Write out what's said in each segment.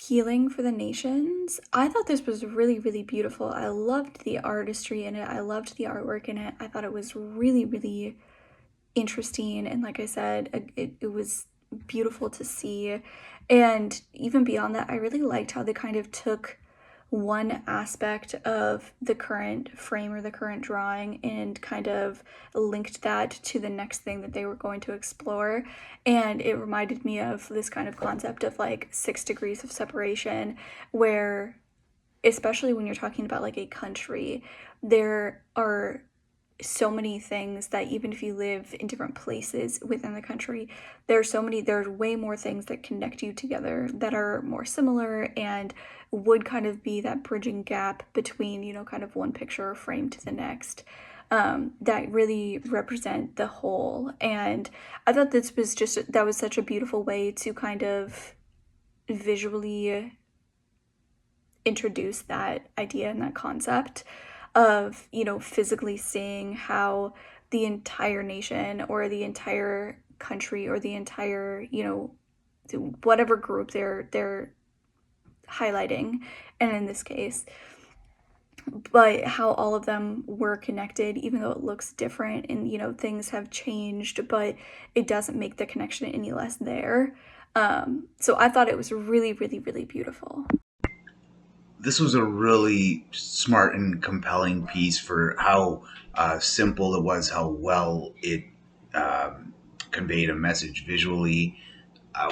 Healing for the Nations. I thought this was really, really beautiful. I loved the artistry in it. I loved the artwork in it. I thought it was really, really interesting. And like I said, it was beautiful to see. And even beyond that, I really liked how they kind of took one aspect of the current frame or the current drawing and kind of linked that to the next thing that they were going to explore. And it reminded me of this kind of concept of like 6 degrees of separation, where, especially when you're talking about like a country, there are so many things that even if you live in different places within the country, there's way more things that connect you together that are more similar and would kind of be that bridging gap between, kind of one picture or frame to the next, that really represent the whole. And I thought that was such a beautiful way to kind of visually introduce that idea and that concept of, physically seeing how the entire nation or the entire country or the entire, whatever group they're highlighting, and in this case, but how all of them were connected, even though it looks different and, things have changed, but it doesn't make the connection any less there. So I thought it was really, really, really beautiful. This was a really smart and compelling piece for how simple it was, how well it conveyed a message visually.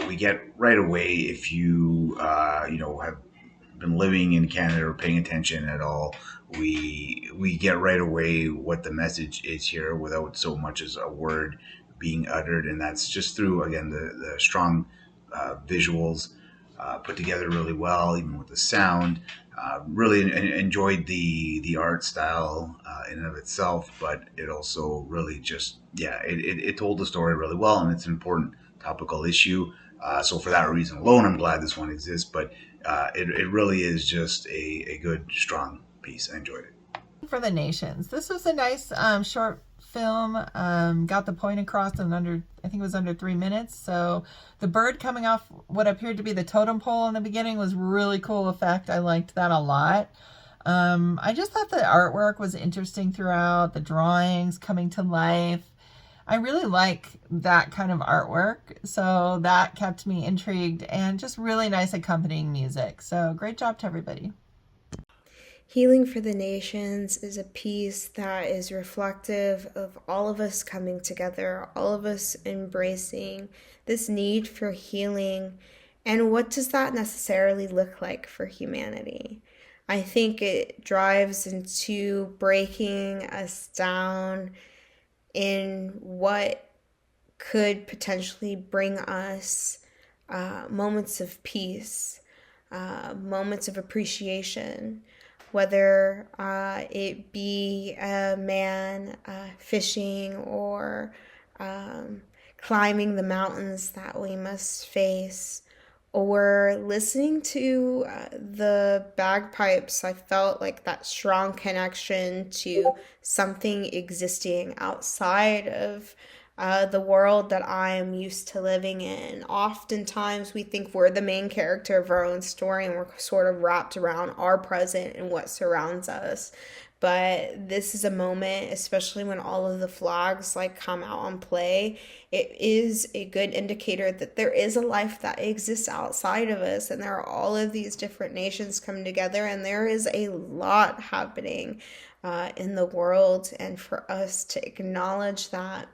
We get right away, if you have been living in Canada or paying attention at all, we get right away what the message is here without so much as a word being uttered, and that's just through, again, the strong visuals put together really well, even with the sound. Really enjoyed the art style in and of itself, but it also really just, yeah, it told the story really well, and it's an important topical issue. So for that reason alone, I'm glad this one exists. But it really is just a good, strong piece. I enjoyed it. For the Nations. This was a nice short film. Got the point across in I think it was under 3 minutes. So the bird coming off what appeared to be the totem pole in the beginning was really cool effect. I liked that a lot. I just thought the artwork was interesting throughout, the drawings coming to life. I really like that kind of artwork, so that kept me intrigued, and just really nice accompanying music. So great job to everybody. Healing for the Nations is a piece that is reflective of all of us coming together, all of us embracing this need for healing. And what does that necessarily look like for humanity? I think it drives into breaking us down in what could potentially bring us moments of peace, moments of appreciation, whether it be a man fishing or climbing the mountains that we must face, or listening to the bagpipes. I felt like that strong connection to something existing outside of the world that I am used to living in. Oftentimes, we think we're the main character of our own story and we're sort of wrapped around our present and what surrounds us. But this is a moment, especially when all of the flags like come out on play, it is a good indicator that there is a life that exists outside of us, and there are all of these different nations coming together, and there is a lot happening in the world. And for us to acknowledge that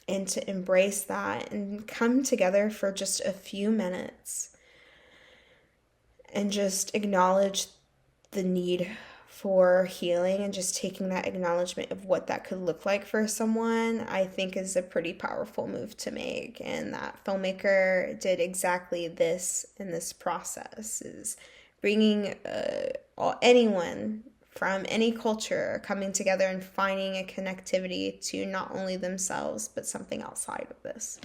and to embrace that and come together for just a few minutes and just acknowledge the need for healing and just taking that acknowledgement of what that could look like for someone, I think is a pretty powerful move to make. And that filmmaker did exactly this in this process, is bringing anyone from any culture coming together and finding a connectivity to not only themselves, but something outside of this.